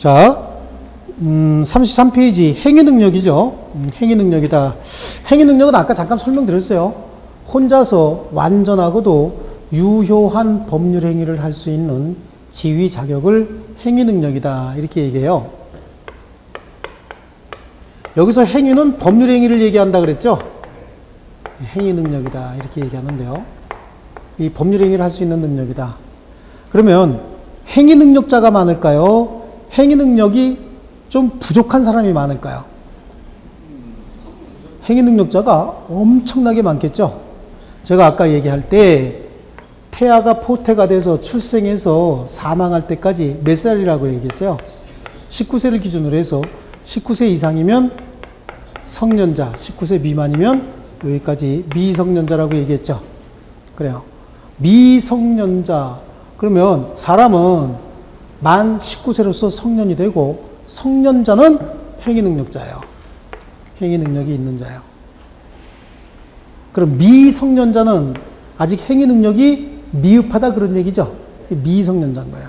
자, 33페이지 행위능력이죠. 행위능력이다. 행위능력은 아까 잠깐 설명드렸어요. 혼자서 완전하고도 유효한 법률 행위를 할 수 있는 지위 자격을 행위능력이다. 이렇게 얘기해요. 여기서 행위는 법률 행위를 얘기한다 그랬죠? 행위능력이다. 이렇게 얘기하는데요. 이 법률 행위를 할 수 있는 능력이다. 그러면 행위능력자가 많을까요? 행위능력이 좀 부족한 사람이 많을까요? 행위능력자가 엄청나게 많겠죠? 제가 아까 얘기할 때 태아가 포태가 돼서 출생해서 사망할 때까지 몇 살이라고 얘기했어요? 19세를 기준으로 해서 19세 이상이면 성년자, 19세 미만이면 여기까지 미성년자라고 얘기했죠? 그래요. 미성년자. 그러면 사람은 만 19세로서 성년이 되고 성년자는 행위능력자예요. 행위능력이 있는 자예요. 그럼 미성년자는 아직 행위능력이 미흡하다 그런 얘기죠. 미성년자인 거예요.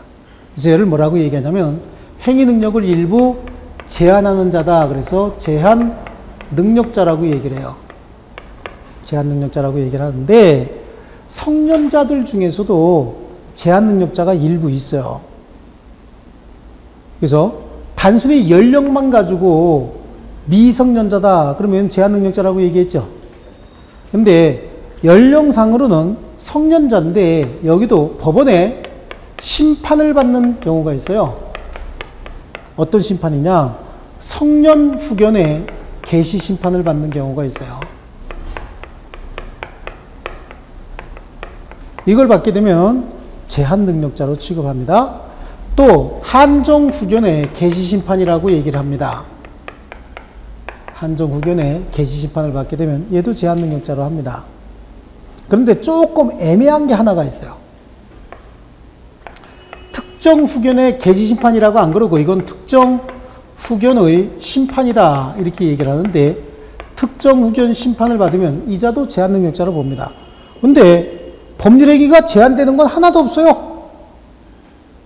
그래서 얘를 뭐라고 얘기하냐면 행위능력을 일부 제한하는 자다. 그래서 제한능력자라고 얘기를 해요. 제한능력자라고 얘기를 하는데 성년자들 중에서도 제한능력자가 일부 있어요. 그래서 단순히 연령만 가지고 미성년자다 그러면 제한능력자라고 얘기했죠. 근데 연령상으로는 성년자인데 여기도 법원에 심판을 받는 경우가 있어요. 어떤 심판이냐? 성년 후견에 계시 심판을 받는 경우가 있어요. 이걸 받게 되면 제한능력자로 취급합니다. 또 한정 후견의 계시 심판이라고 얘기를 합니다. 한정 후견의 계시 심판을 받게 되면 얘도 제한능력자로 합니다. 그런데 조금 애매한 게 하나가 있어요. 특정 후견의 계시 심판이라고 안 그러고 이건 특정 후견의 심판이다 이렇게 얘기를 하는데 특정 후견 심판을 받으면 이자도 제한능력자로 봅니다. 근데 법률행위가 제한되는 건 하나도 없어요.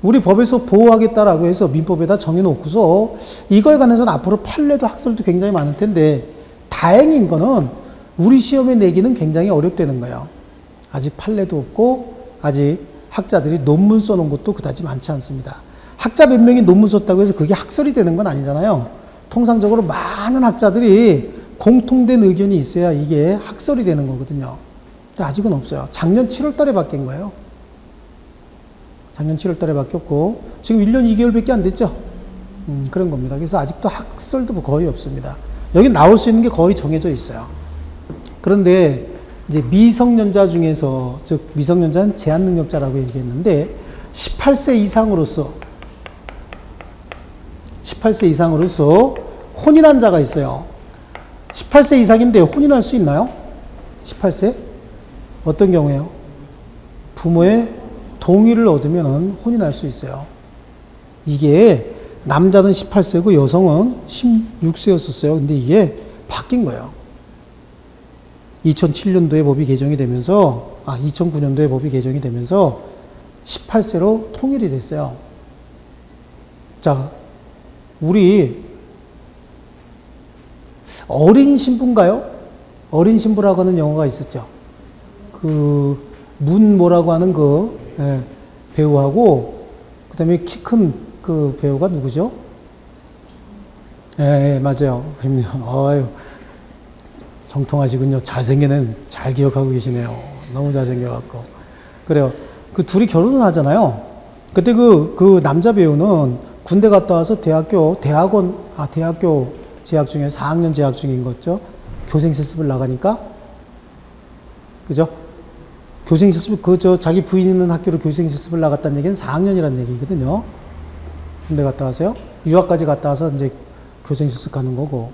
우리 법에서 보호하겠다라고 해서 민법에다 정해놓고서 이거에 관해서는 앞으로 판례도 학설도 굉장히 많을 텐데 다행인 거는 우리 시험에 내기는 굉장히 어렵다는 거예요. 아직 판례도 없고 아직 학자들이 논문 써놓은 것도 그다지 많지 않습니다. 학자 몇 명이 논문 썼다고 해서 그게 학설이 되는 건 아니잖아요. 통상적으로 많은 학자들이 공통된 의견이 있어야 이게 학설이 되는 거거든요. 근데 아직은 없어요. 작년 7월 달에 바뀐 거예요. 작년 7월 달에 바뀌었고 지금 1년 2개월밖에 안 됐죠. 그런 겁니다. 그래서 아직도 학설도 거의 없습니다. 여기 나올 수 있는 게 거의 정해져 있어요. 그런데 이제 미성년자 중에서 즉 미성년자는 제한능력자라고 얘기했는데 18세 이상으로서 혼인한 자가 있어요. 18세 이상인데 혼인할 수 있나요? 18세? 어떤 경우에요? 부모의 동의를 얻으면 혼인할 수 있어요. 이게 남자는 18세고 여성은 16세였었어요. 근데 이게 바뀐 거예요. 2007년도에 법이 개정이 되면서 2009년도에 법이 개정이 되면서 18세로 통일이 됐어요. 자, 우리 어린 신부인가요? 어린 신부라고 하는 영화가 있었죠. 문모라고 하는 배우하고 그다음에 키 큰 그 배우가 누구죠? 예, 맞아요. 어유 정통하시군요. 잘생긴 애는 잘 기억하고 계시네요. 너무 잘생겨갖고. 그래요. 그 둘이 결혼을 하잖아요. 그때 그 남자 배우는 군대 갔다 와서 대학교 재학 중에 4학년 재학 중인 거죠. 교생 실습을 나가니까. 그죠? 교생 실습, 자기 부인 있는 학교로 교생 실습을 나갔다는 얘기는 4학년이라는 얘기거든요. 군대 갔다 와서요. 유학까지 갔다 와서 이제 교생 실습 가는 거고.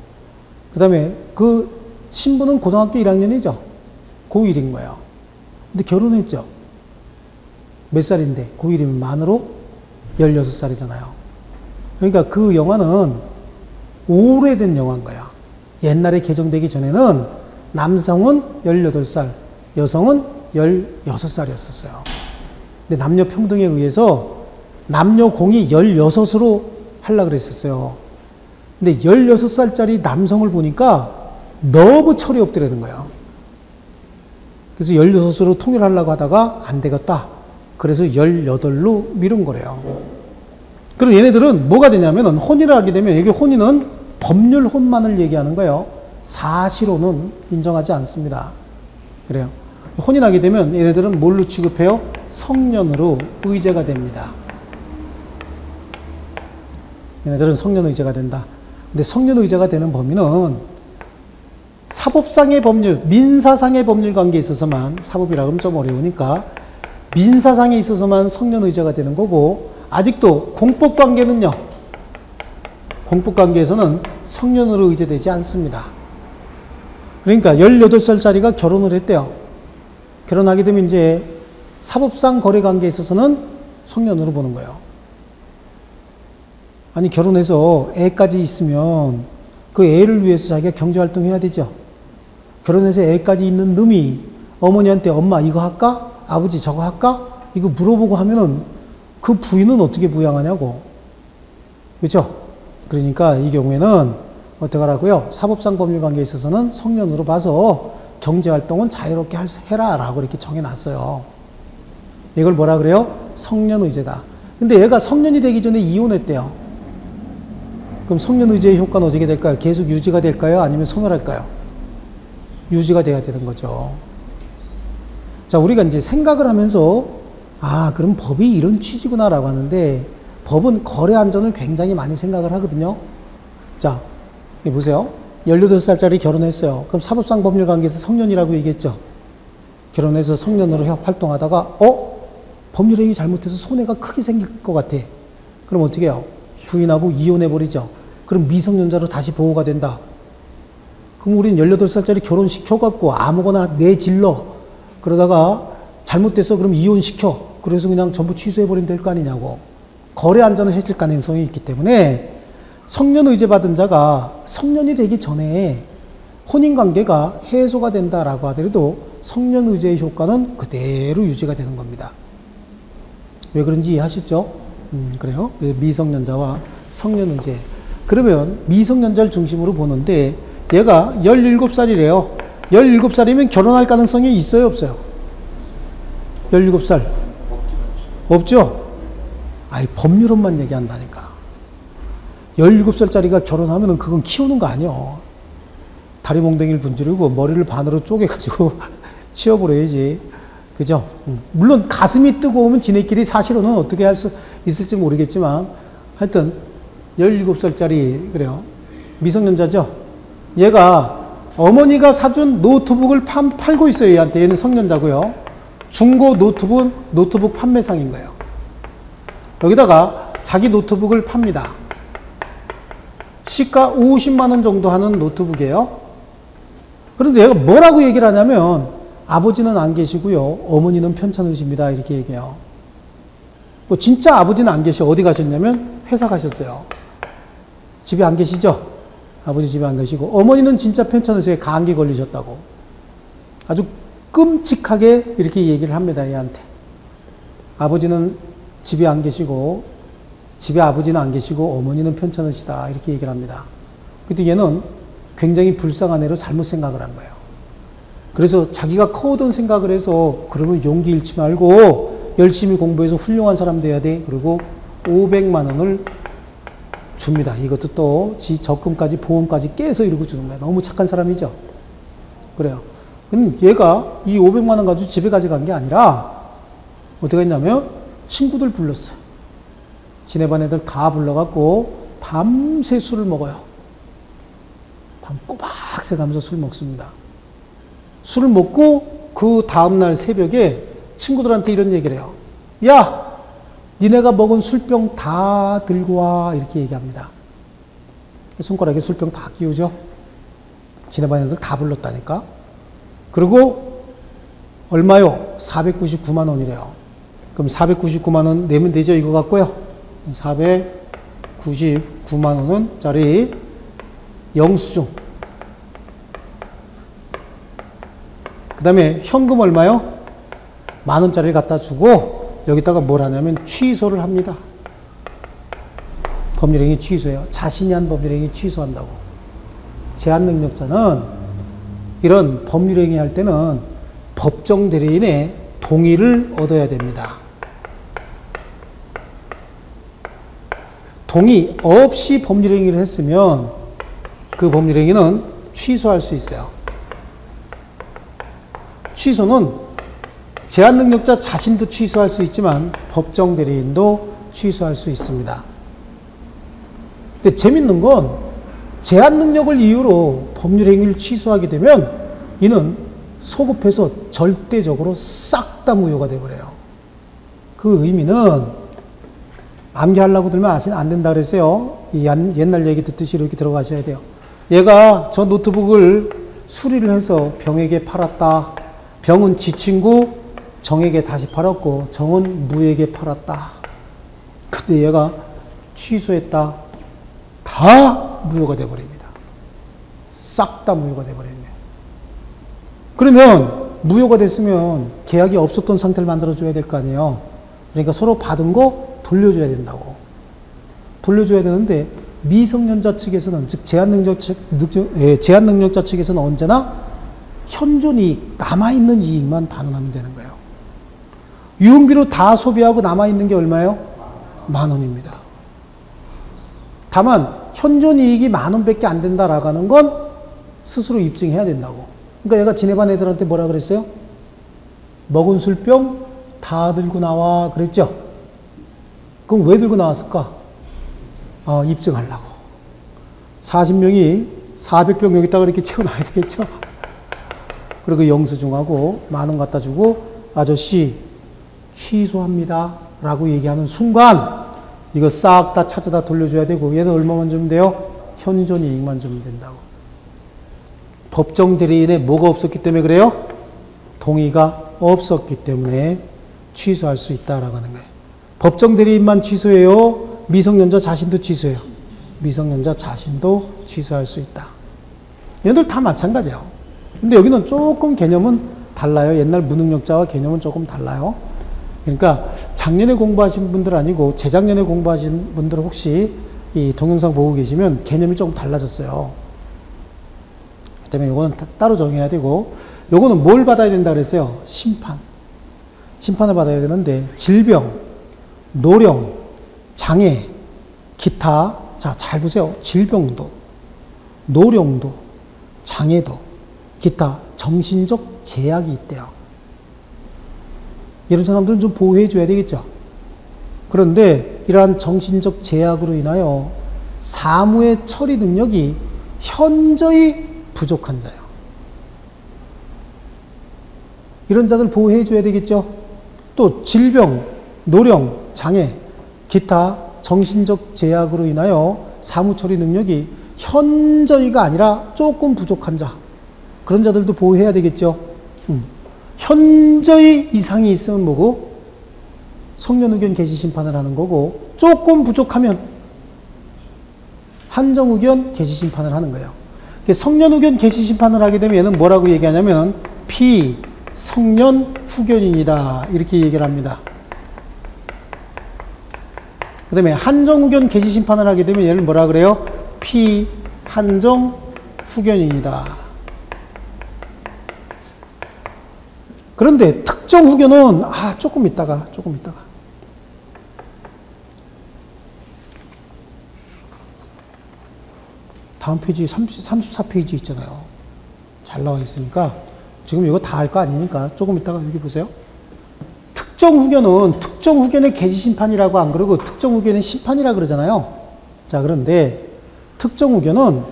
그 다음에 그 신부는 고등학교 1학년이죠. 고1인 거예요. 근데 결혼했죠. 몇 살인데? 고1이면 만으로 16살이잖아요. 그러니까 그 영화는 오래된 영화인 거야. 옛날에 개정되기 전에는 남성은 18살, 여성은 16살이었었어요. 근데 남녀 평등에 의해서 남녀 공이 16으로 하려고 그랬었어요. 근데 16살짜리 남성을 보니까 너무 철이 없더라는 거예요. 그래서 16으로 통일하려고 하다가 안 되겠다. 그래서 18로 미룬 거래요. 그럼 얘네들은 뭐가 되냐면 혼인을 하게 되면 여기 혼인은 법률 혼만을 얘기하는 거예요. 사실혼은 인정하지 않습니다. 그래요. 혼인하게 되면 얘네들은 뭘로 취급해요? 성년으로 의제가 됩니다. 얘네들은 성년 의제가 된다. 근데 성년 의제가 되는 범위는 사법상의 법률, 민사상의 법률 관계에 있어서만, 사법이라 하면 좀 어려우니까 민사상에 있어서만 성년 의제가 되는 거고, 아직도 공법 관계는요, 공법 관계에서는 성년으로 의제되지 않습니다. 그러니까 18살짜리가 결혼을 했대요. 결혼하게 되면 이제 사법상 거래 관계에 있어서는 성년으로 보는 거예요. 아니, 결혼해서 애까지 있으면 그 애를 위해서 자기가 경제활동 해야 되죠. 결혼해서 애까지 있는 놈이 어머니한테 엄마 이거 할까? 아버지 저거 할까? 이거 물어보고 하면은 그 부인은 어떻게 부양하냐고. 그렇죠? 그러니까 이 경우에는 어떻게 하라고요? 사법상 법률 관계에 있어서는 성년으로 봐서 경제활동은 자유롭게 해라 라고 이렇게 정해놨어요. 이걸 뭐라 그래요? 성년의제다. 근데 얘가 성년이 되기 전에 이혼했대요. 그럼 성년의제의 효과는 어떻게 될까요? 계속 유지가 될까요? 아니면 소멸할까요? 유지가 돼야 되는 거죠. 자, 우리가 이제 생각을 하면서 아, 그럼 법이 이런 취지구나 라고 하는데 법은 거래 안전을 굉장히 많이 생각을 하거든요. 자, 여기 보세요. 18살짜리 결혼했어요. 그럼 사법상 법률 관계에서 성년이라고 얘기했죠. 결혼해서 성년으로 활동하다가 법률행위 잘못해서 손해가 크게 생길 것 같아. 그럼 어떻게 해요? 부인하고 이혼해버리죠. 그럼 미성년자로 다시 보호가 된다. 그럼 우린 18살짜리 결혼시켜갖고 아무거나 내질러. 그러다가 잘못돼서 그럼 이혼시켜. 그래서 그냥 전부 취소해버리면 될 거 아니냐고. 거래 안전을 해칠 가능성이 있기 때문에 성년 의제 받은 자가 성년이 되기 전에 혼인관계가 해소가 된다라고 하더라도 성년 의제의 효과는 그대로 유지가 되는 겁니다. 왜 그런지 이해하시죠? 그래요. 미성년자와 성년 의제. 그러면 미성년자를 중심으로 보는데 얘가 17살이래요. 17살이면 결혼할 가능성이 있어요, 없어요? 17살. 없죠? 아이, 법률론만 얘기한다니까. 17살짜리가 결혼하면은 그건 키우는 거 아니야. 다리 몽댕이를 분지르고 머리를 반으로 쪼개가지고 치워버려야지. 그죠? 물론 가슴이 뜨거우면 지네끼리 사실은 어떻게 할 수 있을지 모르겠지만 하여튼 17살짜리 그래요. 미성년자죠? 얘가 어머니가 사준 노트북을 팔고 있어요. 얘한테. 얘는 성년자고요. 중고 노트북 판매상인 거예요. 여기다가 자기 노트북을 팝니다. 시가 50만 원 정도 하는 노트북이에요. 그런데 얘가 뭐라고 얘기를 하냐면 아버지는 안 계시고요. 어머니는 편찮으십니다. 이렇게 얘기해요. 뭐 진짜 아버지는 안 계셔. 어디 가셨냐면 회사 가셨어요. 집에 안 계시죠? 아버지 집에 안 계시고 어머니는 진짜 편찮으세요. 감기 걸리셨다고. 아주 끔찍하게 이렇게 얘기를 합니다. 얘한테. 아버지는 집에 안 계시고 집에 아버지는 안 계시고 어머니는 편찮으시다. 이렇게 얘기를 합니다. 근데 얘는 굉장히 불쌍한 애로 잘못 생각을 한 거예요. 그래서 자기가 커오던 생각을 해서 그러면 용기 잃지 말고 열심히 공부해서 훌륭한 사람 돼야 돼. 그리고 500만 원을 줍니다. 이것도 또 지 적금까지 보험까지 깨서 이러고 주는 거예요. 너무 착한 사람이죠. 그래요. 그럼 얘가 이 500만 원 가지고 집에 가져간 게 아니라 어떻게 했냐면 친구들 불렀어요. 지네 반 애들 다 불러갖고 밤새 술을 먹어요. 밤 꼬박 새가면서 술 먹습니다. 술을 먹고 그 다음날 새벽에 친구들한테 이런 얘기를 해요. 야! 니네가 먹은 술병 다 들고 와. 이렇게 얘기합니다. 손가락에 술병 다 끼우죠. 지네 반 애들 다 불렀다니까. 그리고 얼마요? 499만 원이래요. 그럼 499만 원 내면 되죠? 이거 갖고요. 499만 원짜리 영수증. 그 다음에 현금 얼마요? 10,000원짜리를 갖다 주고 여기다가 뭘 하냐면 취소를 합니다. 법률행위 취소해요. 자신이 한 법률행위 취소한다고. 제한능력자는 이런 법률행위 할 때는 법정 대리인의 동의를 얻어야 됩니다. 동의 없이 법률행위를 했으면 그 법률행위는 취소할 수 있어요. 취소는 제한능력자 자신도 취소할 수 있지만 법정 대리인도 취소할 수 있습니다. 근데 재밌는 건 제한능력을 이유로 법률행위를 취소하게 되면 이는 소급해서 절대적으로 싹 다 무효가 되어버려요. 그 의미는 암기하려고 들면 안 된다 그랬어요. 이 옛날 얘기 듣듯이 이렇게 들어가셔야 돼요. 얘가 저 노트북을 수리를 해서 병에게 팔았다. 병은 지 친구 정에게 다시 팔았고 정은 무에게 팔았다. 근데 얘가 취소했다. 다 무효가 되어버립니다. 싹 다 무효가 되어버립니다. 그러면 무효가 됐으면 계약이 없었던 상태를 만들어줘야 될 거 아니에요. 그러니까 서로 받은 거 돌려줘야 된다고. 돌려줘야 되는데 미성년자 측에서는, 즉 제한능력자 측에서는 언제나 현존이익, 남아있는 이익만 반환하면 되는 거예요. 유흥비로 다 소비하고 남아있는 게 얼마예요? 10,000원입니다. 다만 현존이익이 10,000원밖에 안 된다라고 하는 건 스스로 입증해야 된다고. 그러니까 얘가 지네반 애들한테 뭐라 그랬어요? 먹은 술병 다 들고 나와 그랬죠? 그럼 왜 들고 나왔을까? 입증하려고. 40명이 400병 여기다가 이렇게 채워놔야 되겠죠? 그리고 영수증하고 10,000원 갖다 주고 아저씨 취소합니다 라고 얘기하는 순간 이거 싹 다 찾아다 돌려줘야 되고 얘는 얼마만 주면 돼요? 현존이익만 주면 된다고. 법정 대리인에 뭐가 없었기 때문에 그래요? 동의가 없었기 때문에 취소할 수 있다라고 하는 거예요. 법정 대리인만 취소해요? 미성년자 자신도 취소해요? 미성년자 자신도 취소할 수 있다. 얘들 다 마찬가지예요. 근데 여기는 조금 개념은 달라요. 옛날 무능력자와 개념은 조금 달라요. 그러니까 작년에 공부하신 분들 아니고 재작년에 공부하신 분들 혹시 이 동영상 보고 계시면 개념이 조금 달라졌어요. 그 때문에 이거는 따로 정해야 되고, 요거는 뭘 받아야 된다 그랬어요? 심판. 심판을 받아야 되는데 질병, 노령, 장애, 기타. 자, 잘 보세요. 질병도, 노령도, 장애도, 기타 정신적 제약이 있대요. 이런 사람들은 좀 보호해 줘야 되겠죠. 그런데 이러한 정신적 제약으로 인하여 사무의 처리 능력이 현저히 부족한 자예요. 이런 자들 보호해 줘야 되겠죠. 또 질병, 노령, 장애, 기타 정신적 제약으로 인하여 사무 처리 능력이 현저히가 아니라 조금 부족한 자, 그런 자들도 보호해야 되겠죠. 현저히 이상이 있으면 뭐고? 성년의견 개시심판을 하는 거고, 조금 부족하면 한정의견 개시심판을 하는 거예요. 성년의견 개시심판을 하게 되면 얘는 뭐라고 얘기하냐면 비성년후견인이다 이렇게 얘기를 합니다. 그 다음에 한정의견 개시심판을 하게 되면 얘를 뭐라 그래요? 피한정후견인이다. 그런데 특정 후견은 조금 있다가 다음 페이지 34페이지 있잖아요. 잘 나와 있으니까 지금 이거 다 할 거 아니니까 조금 있다가 여기 보세요. 특정 후견은 특정 후견의 개시심판이라고 안 그러고 특정 후견의 심판이라 그러잖아요. 자, 그런데 특정 후견은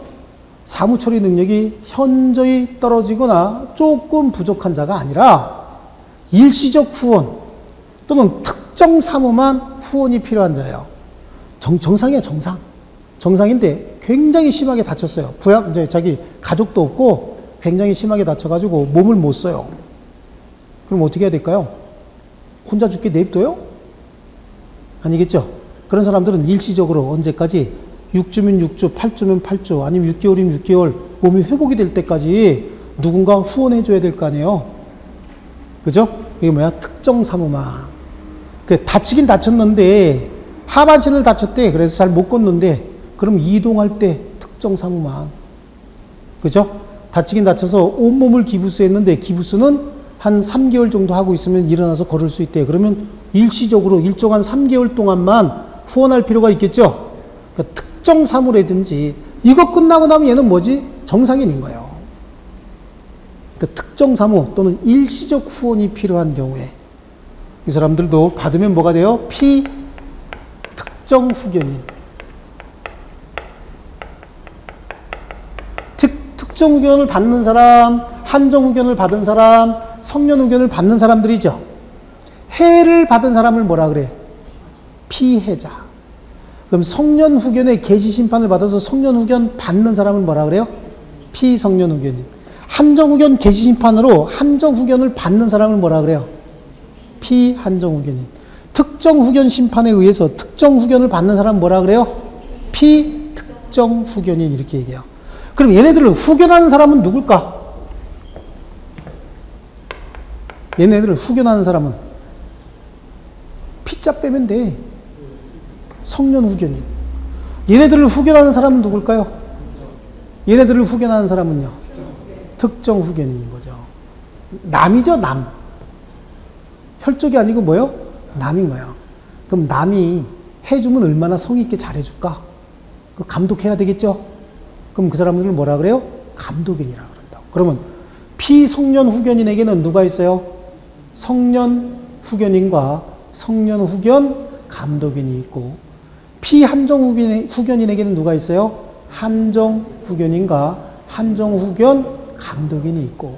사무처리 능력이 현저히 떨어지거나 조금 부족한 자가 아니라 일시적 후원 또는 특정 사무만 후원이 필요한 자예요. 정상이에요, 정상. 정상인데 굉장히 심하게 다쳤어요. 이제 자기 가족도 없고 굉장히 심하게 다쳐가지고 몸을 못 써요. 그럼 어떻게 해야 될까요? 혼자 죽게 냅둬요? 아니겠죠? 그런 사람들은 일시적으로 언제까지 6주면 6주, 8주면 8주, 아니면 6개월이면 6개월 몸이 회복이 될 때까지 누군가 후원해 줘야 될 거 아니에요. 그죠? 이게 뭐야? 특정 사무만. 다치긴 다쳤는데 하반신을 다쳤대. 그래서 잘 못 걷는데 그럼 이동할 때 특정 사무만. 그죠? 다치긴 다쳐서 온몸을 기부스했는데 기부스는 한 3개월 정도 하고 있으면 일어나서 걸을 수 있대. 그러면 일시적으로 일정한 3개월 동안만 후원할 필요가 있겠죠? 그러니까 특정 사무라든지 이거 끝나고 나면 얘는 뭐지? 정상인인 거예요. 그러니까 특정 사무 또는 일시적 후원이 필요한 경우에 이 사람들도 받으면 뭐가 돼요? 피특정 후견인. 특정 후견을 받는 사람, 한정 후견을 받은 사람, 성년 후견을 받는 사람들이죠. 해를 받은 사람을 뭐라 그래? 피해자. 그럼 성년 후견의 개시 심판을 받아서 성년 후견 받는 사람을 뭐라 그래요? 피성년 후견인. 한정 후견 개시 심판으로 한정 후견을 받는 사람을 뭐라 그래요? 피한정 후견인. 특정 후견 심판에 의해서 특정 후견을 받는 사람은 뭐라 그래요? 피특정 후견인 이렇게 얘기해요. 그럼 얘네들을 후견하는 사람은 누굴까? 얘네들을 후견하는 사람은 피자 빼면 돼. 성년 후견인. 얘네들을 후견하는 사람은 누굴까요? 얘네들을 후견하는 사람은요? 특정 후견인인 거죠. 남이죠, 남. 혈족이 아니고 뭐요? 남인 거예요. 그럼 남이 해주면 얼마나 성의 있게 잘해줄까? 그 감독해야 되겠죠? 그럼 그 사람들을 뭐라 그래요? 감독인이라고 그런다고. 그러면 피성년 후견인에게는 누가 있어요? 성년 후견인과 성년 후견 감독인이 있고, 피한정 후견인에게는 누가 있어요? 한정 후견인과 한정 후견 감독인이 있고,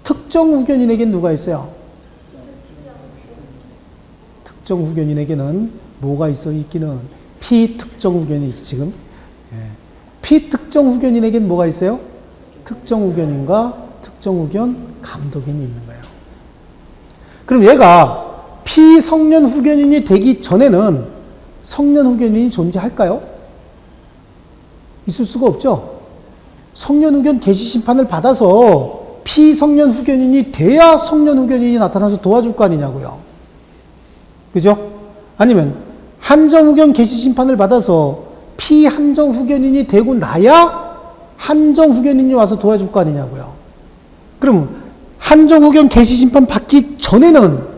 특정 후견인에게는 누가 있어요? 특정 후견인에게는 뭐가 있어 있기는 피특정 후견이 지금 피특정 후견인에게는 뭐가 있어요? 특정 후견인과 특정 후견 감독인이 있는 거예요. 그럼 얘가 피성년 후견인이 되기 전에는 성년 후견인이 존재할까요? 있을 수가 없죠. 성년 후견 개시 심판을 받아서 피성년 후견인이 돼야 성년 후견인이 나타나서 도와줄 거 아니냐고요. 그죠? 아니면 한정 후견 개시 심판을 받아서 피한정 후견인이 되고 나야 한정 후견인이 와서 도와줄 거 아니냐고요. 그럼 한정 후견 개시 심판 받기 전에는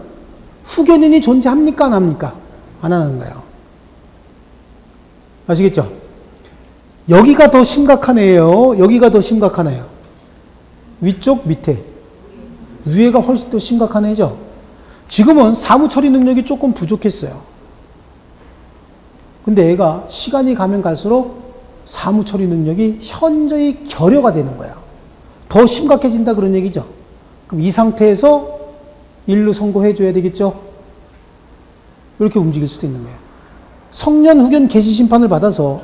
후견인이 존재합니까? 안 합니까? 안 하는 거예요. 아시겠죠? 여기가 더 심각한 애예요. 여기가 더 심각한 애예요. 위쪽, 밑에. 위에가 훨씬 더 심각한 애죠. 지금은 사무 처리 능력이 조금 부족했어요. 근데 애가 시간이 가면 갈수록 사무 처리 능력이 현저히 결여가 되는 거야. 더 심각해진다 그런 얘기죠. 그럼 이 상태에서 일루 선고해 줘야 되겠죠. 이렇게 움직일 수도 있는 거예요. 성년 후견 개시 심판을 받아서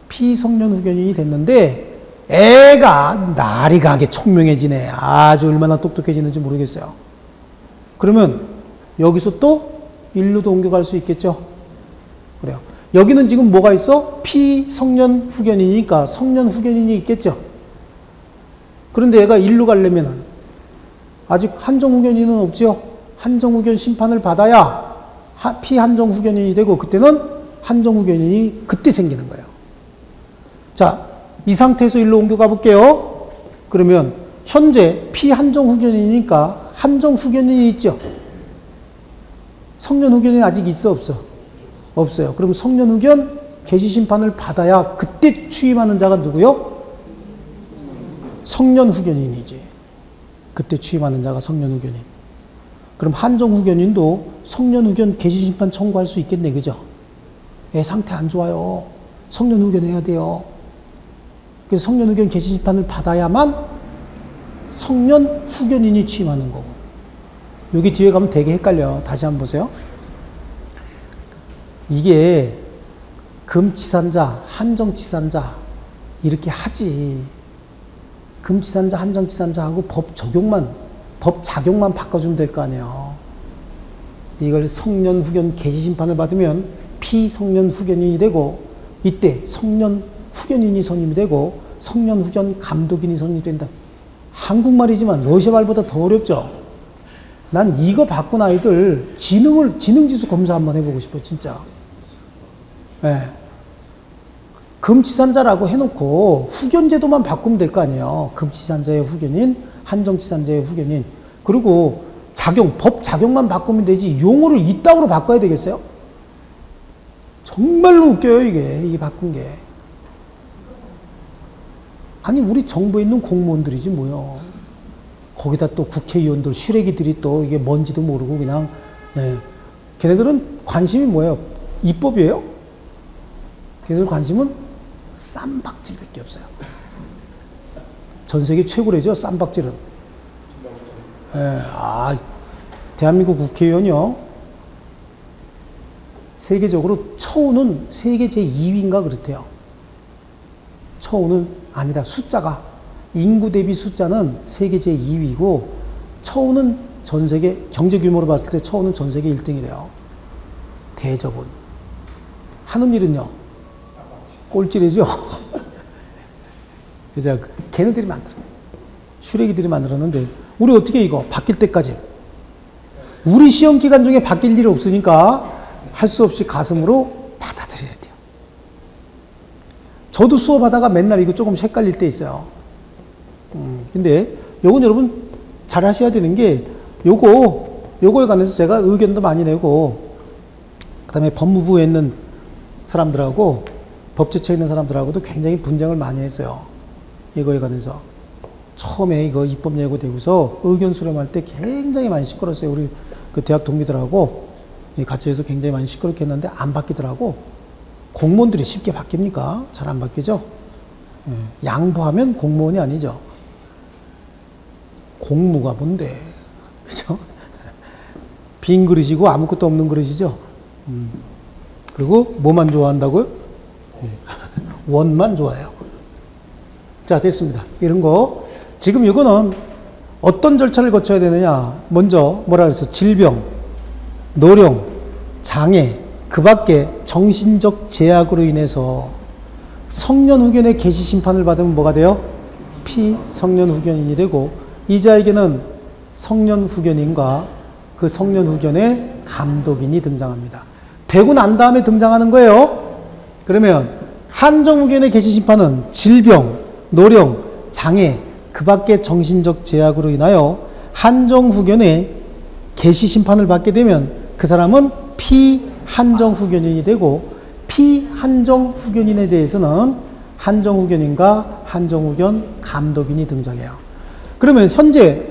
피성년 후견인이 됐는데 애가 날이 가게 총명해지네. 아주 얼마나 똑똑해지는지 모르겠어요. 그러면 여기서 또 일루도 옮겨갈 수 있겠죠. 그래요. 여기는 지금 뭐가 있어? 피성년 후견이니까 성년 후견인이 있겠죠. 그런데 얘가 일루 가려면 아직 한정 후견인은 없죠. 한정 후견 심판을 받아야 피한정 후견인이 되고, 그때는 한정 후견인이 그때 생기는 거예요. 자, 이 상태에서 일로 옮겨가 볼게요. 그러면 현재 피한정 후견인이니까 한정 후견인이 있죠. 성년 후견인이 아직 있어 없어? 없어요. 그럼 성년 후견 개시 심판을 받아야 그때 취임하는 자가 누구요? 성년 후견인이지. 그때 취임하는 자가 성년 후견인. 그럼 한정 후견인도 성년 후견 개시 심판 청구할 수 있겠네, 그죠? 애 상태 안 좋아요. 성년 후견 해야 돼요. 그래서 성년 후견 개시 심판을 받아야만 성년 후견인이 취임하는 거고. 여기 뒤에 가면 되게 헷갈려요. 다시 한번 보세요. 이게 금치산자, 한정치산자 이렇게 하지. 금치산자, 한정치산자하고 법 작용만 바꿔주면 될 거 아니에요. 이걸 성년 후견 개시 심판을 받으면 피성년 후견인이 되고, 이때 성년 후견인이 선임이 되고 성년 후견 감독인이 선임이 된다. 한국말이지만 러시아 말보다 더 어렵죠. 난 이거 바꾼 아이들 지능지수 검사 한번 해보고 싶어, 진짜. 예. 금치산자라고 해놓고 후견제도만 바꾸면 될 거 아니에요. 금치산자의 후견인, 한정치산자의 후견인. 그리고 법 작용만 바꾸면 되지 용어를 이따구로 바꿔야 되겠어요? 정말로 웃겨요, 이게 바꾼 게. 아니, 우리 정부에 있는 공무원들이지, 뭐요. 거기다 또 국회의원들, 시래기들이 또 이게 뭔지도 모르고 그냥, 네. 걔네들은 관심이 뭐예요? 입법이에요? 걔네들 관심은 쌈박질밖에 없어요. 전 세계 최고래죠, 쌈박질은. 네. 대한민국 국회의원이요. 세계적으로 처우는 세계 제2위인가 그렇대요. 처우는 아니다. 숫자가. 인구 대비 숫자는 세계 제2위고 처우는 전 세계, 경제 규모로 봤을 때 처우는 전 세계 1등이래요. 대접은. 하는 일은요. 꼴찌래죠. 그래서 걔네들이 만들어. 슈레기들이 만들었는데 우리 어떻게 이거 바뀔 때까지 우리 시험 기간 중에 바뀔 일이 없으니까 할 수 없이 가슴으로 받아들여야 돼요. 저도 수업하다가 맨날 이거 조금 헷갈릴 때 있어요. 근데 요건 여러분 잘 하셔야 되는 게 요거에 관해서 제가 의견도 많이 내고 그 다음에 법무부에 있는 사람들하고 법제처에 있는 사람들하고도 굉장히 분쟁을 많이 했어요. 이거에 관해서. 처음에 이거 입법 예고되고서 의견 수렴할 때 굉장히 많이 시끄러웠어요. 우리 그 대학 동기들하고 같이 해서 굉장히 많이 시끄럽게 했는데 안 바뀌더라고. 공무원들이 쉽게 바뀝니까? 잘 안 바뀌죠? 양보하면 공무원이 아니죠. 공무가 뭔데? 그죠? 빈 그릇이고 아무것도 없는 그릇이죠. 그리고 뭐만 좋아한다고요? 원만 좋아해요. 자, 됐습니다. 이런 거. 지금 이거는 어떤 절차를 거쳐야 되느냐. 먼저 뭐라 그랬어? 질병, 노령, 장애, 그 밖에 정신적 제약으로 인해서 성년 후견의 개시 심판을 받으면 뭐가 돼요? 피성년 후견인이 되고 이자에게는 성년 후견인과 그 성년 후견의 감독인이 등장합니다. 되고 난 다음에 등장하는 거예요. 그러면 한정 후견의 개시 심판은 질병, 노령, 장애, 그 밖에 정신적 제약으로 인하여 한정 후견의 개시 심판을 받게 되면 그 사람은 피한정 후견인이 되고 피한정 후견인에 대해서는 한정 후견인과 한정 후견 감독인이 등장해요. 그러면 현재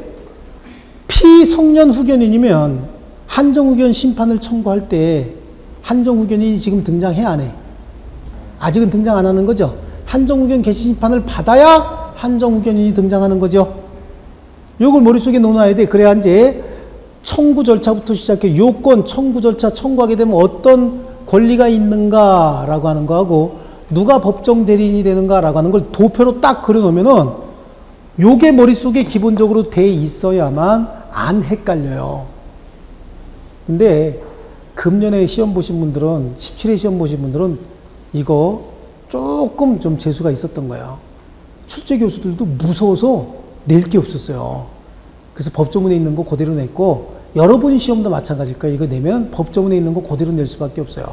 피성년 후견인이면 한정 후견 심판을 청구할 때 한정 후견인이 지금 등장해 안 해? 아직은 등장 안 하는 거죠. 한정 후견 개시 심판을 받아야 한정 후견인이 등장하는 거죠. 요걸 머릿속에 넣어놔야 돼. 그래야 이제 청구 절차부터 시작해 요건 청구 절차 청구하게 되면 어떤 권리가 있는가라고 하는 거하고 누가 법정 대리인이 되는가라고 하는 걸 도표로 딱 그려놓으면은 요게 머릿속에 기본적으로 돼 있어야만 안 헷갈려요. 근데 금년에 시험 보신 분들은 17회 시험 보신 분들은 이거 조금 좀 재수가 있었던 거예요. 출제 교수들도 무서워서 낼 게 없었어요. 그래서 법조문에 있는 거 그대로 냈고 여러분 시험도 마찬가지일 거예요. 이거 내면 법조문에 있는 거 그대로 낼 수밖에 없어요.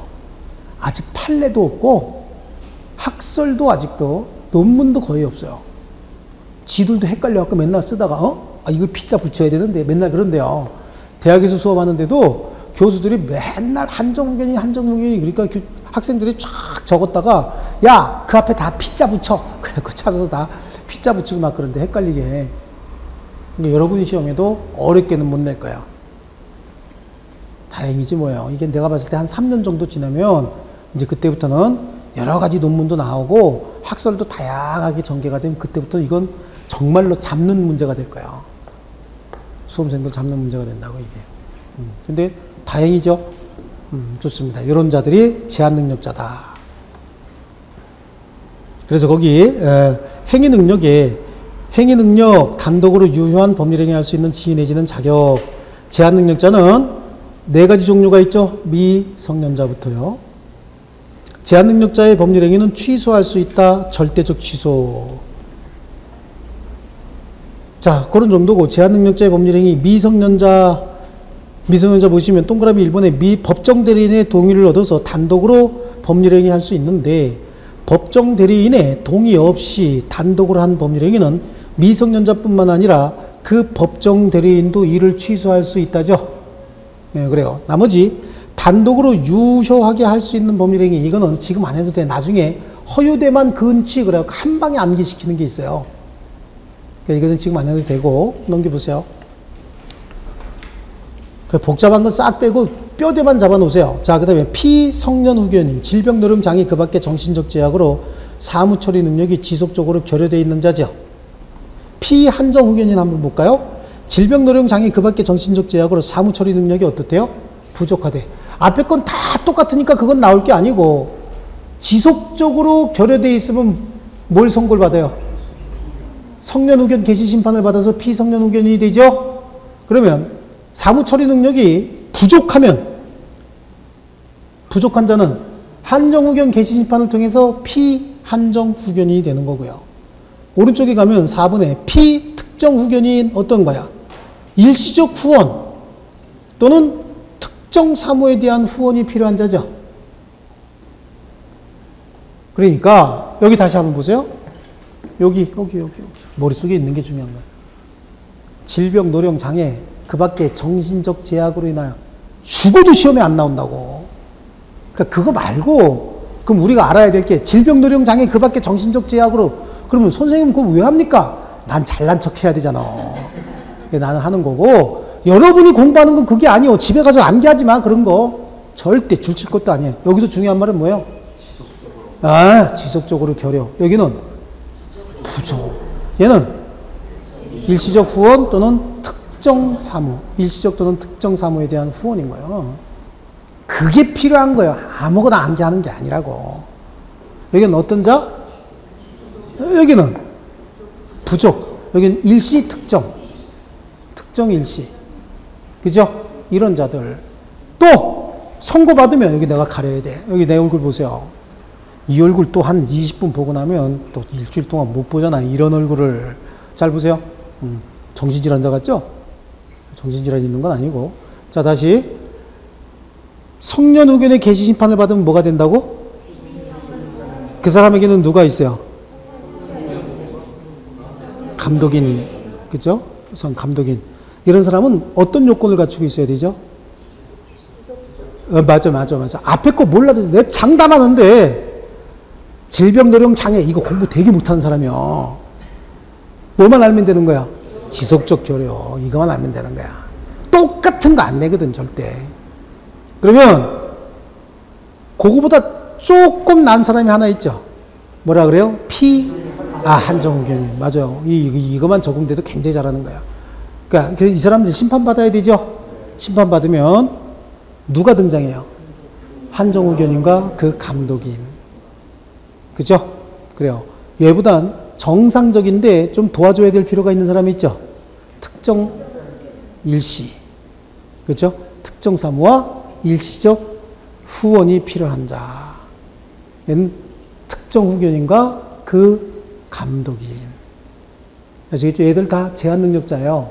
아직 판례도 없고 학설도 아직도 논문도 거의 없어요. 지들도 헷갈려갖고 맨날 쓰다가 이거 피자 붙여야 되는데 맨날 그런데요. 대학에서 수업하는데도 교수들이 맨날 한정후견이 그러니까 학생들이 쫙 적었다가 야, 그 앞에 다 피자 붙여. 그래갖고 찾아서 다 피자 붙이고 막 그런데 헷갈리게. 근데 여러분 시험에도 어렵게는 못 낼 거야. 다행이지 뭐예요. 이게 내가 봤을 때 한 3년 정도 지나면 이제 그때부터는 여러 가지 논문도 나오고 학설도 다양하게 전개가 되면 그때부터 이건 정말로 잡는 문제가 될 거야. 수험생들 잡는 문제가 된다고 이게. 근데 다행이죠. 좋습니다. 이런 자들이 제한 능력자다. 그래서 거기 행위 능력 단독으로 유효한 법률행위 할 수 있는 지위 내지는 자격. 제한 능력자는 4가지 종류가 있죠. 미성년자부터요. 제한 능력자의 법률행위는 취소할 수 있다. 절대적 취소. 자, 그런 정도고 제한 능력자의 법률행위 미성년자 보시면 동그라미 1번에 법정 대리인의 동의를 얻어서 단독으로 법률행위 할 수 있는데 법정 대리인의 동의 없이 단독으로 한 법률행위는 미성년자뿐만 아니라 그 법정 대리인도 이를 취소할 수 있다죠. 네, 그래요. 나머지 단독으로 유효하게 할 수 있는 법률행위 이거는 지금 안 해도 돼. 나중에 허유대만 근치 그래요. 한 방에 암기시키는 게 있어요. 그러니까 이거는 지금 안 해도 되고 넘겨보세요. 복잡한 건 싹 빼고 뼈대만 잡아놓으세요. 자, 그 다음에 피성년 후견인, 질병노령 장애 그 밖에 정신적 제약으로 사무처리 능력이 지속적으로 결여되어 있는 자죠. 피한정 후견인 한번 볼까요? 질병노령 장애 그 밖에 정신적 제약으로 사무처리 능력이 어떻대요? 부족하대. 앞에 건 다 똑같으니까 그건 나올 게 아니고 지속적으로 결여되어 있으면 뭘 선고를 받아요? 성년 후견 개시 심판을 받아서 피성년 후견인이 되죠? 그러면 사무처리 능력이 부족한 자는 한정후견 개시심판을 통해서 피한정후견인이 되는 거고요. 오른쪽에 가면 4번에 피특정후견인 어떤 거야? 일시적 후원 또는 특정 사무에 대한 후원이 필요한 자죠. 그러니까 여기 다시 한번 보세요. 여기. 머릿속에 있는 게 중요한 거야. 질병, 노령, 장애 그 밖에 정신적 제약으로 인하여 죽어도 시험에 안 나온다고. 그러니까 그거 말고 그럼 우리가 알아야 될 게 질병, 노령, 장애 그 밖에 정신적 제약으로 그러면 선생님 그거 왜 합니까? 난 잘난 척 해야 되잖아. 나는 하는 거고 여러분이 공부하는 건 그게 아니요. 집에 가서 암기하지 마. 그런 거 절대 줄칠 것도 아니에요. 여기서 중요한 말은 뭐예요? 지속적으로 결여. 여기는 부족. 얘는 일시적 후원 또는 특정 사무, 일시적 또는 특정 사무에 대한 후원인 거예요. 그게 필요한 거예요. 아무거나 암기하는 게 아니라고. 여기는 어떤 자? 여기는 부족. 여기는 일시 특정. 특정 일시. 그죠? 이런 자들. 또 선고받으면 여기 내가 가려야 돼. 여기 내 얼굴 보세요. 이 얼굴 또 한 20분 보고 나면 또 일주일 동안 못 보잖아. 이런 얼굴을. 잘 보세요. 정신질환자 같죠? 정신질환이 있는 건 아니고. 자, 다시. 성년 후견의 개시 심판을 받으면 뭐가 된다고? 그 사람에게는 누가 있어요? 감독인이. 그죠? 우선 감독인. 이런 사람은 어떤 요건을 갖추고 있어야 되죠? 맞아. 앞에 거 몰라도 내가 장담하는데 질병, 노령, 장애 이거 공부 되게 못하는 사람이요. 뭐만 알면 되는 거야? 지속적 결여. 이거만 알면 되는 거야. 똑같은 거 안 내거든 절대. 그러면 그거보다 조금 난 사람이 하나 있죠. 뭐라 그래요? 한정후견인. 맞아요. 이거만 적응돼도 굉장히 잘하는 거야. 그러니까 이 사람들 심판받아야 되죠. 심판받으면 누가 등장해요? 한정후견인과 그 감독인. 그죠? 그래요. 얘보단 정상적인데 좀 도와줘야 될 필요가 있는 사람이 있죠. 특정 일시. 그죠? 특정 사무와 일시적 후원이 필요한 자. 얘는 특정 후견인과 그 감독인. 아시겠죠? 얘들 다 제한 능력자예요.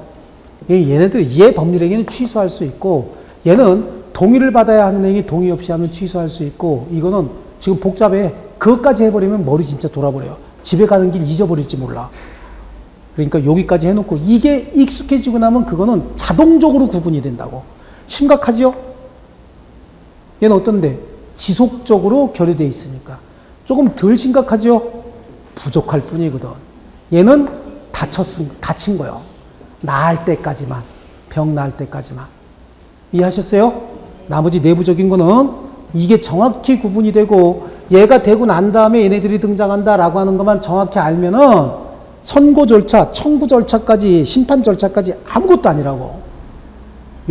얘네들 얘 법률행위는 취소할 수 있고 얘는 동의를 받아야 하는 행위 동의 없이 하면 취소할 수 있고 이거는 지금 복잡해. 그것까지 해버리면 머리 진짜 돌아버려요. 집에 가는 길 잊어버릴지 몰라. 그러니까 여기까지 해놓고 이게 익숙해지고 나면 그거는 자동적으로 구분이 된다고. 심각하죠? 얘는 어떤데? 지속적으로 결여되어 있으니까. 조금 덜 심각하죠? 부족할 뿐이거든. 얘는 다친 거예요. 나을 때까지만. 병 나을 때까지만. 이해하셨어요? 나머지 내부적인 거는 이게 정확히 구분이 되고 얘가 되고 난 다음에 얘네들이 등장한다라고 하는 것만 정확히 알면은 선고 절차, 청구 절차까지, 심판 절차까지 아무것도 아니라고.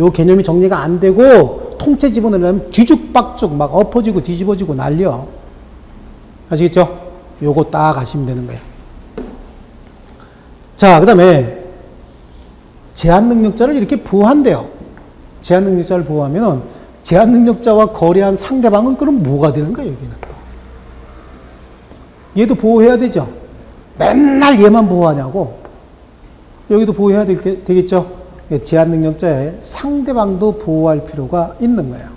요 개념이 정리가 안 되고 통째 집어넣으려면 뒤죽박죽 막 엎어지고 뒤집어지고 난리요. 아시겠죠? 요거 딱 아시면 되는 거예요. 자, 그 다음에 제한능력자를 이렇게 보호한대요. 제한능력자를 보호하면 제한능력자와 거래한 상대방은 그럼 뭐가 되는 거예요, 여기는 또. 얘도 보호해야 되죠. 맨날 얘만 보호하냐고. 여기도 보호해야 되겠죠. 제한능력자의 상대방도 보호할 필요가 있는 거예요.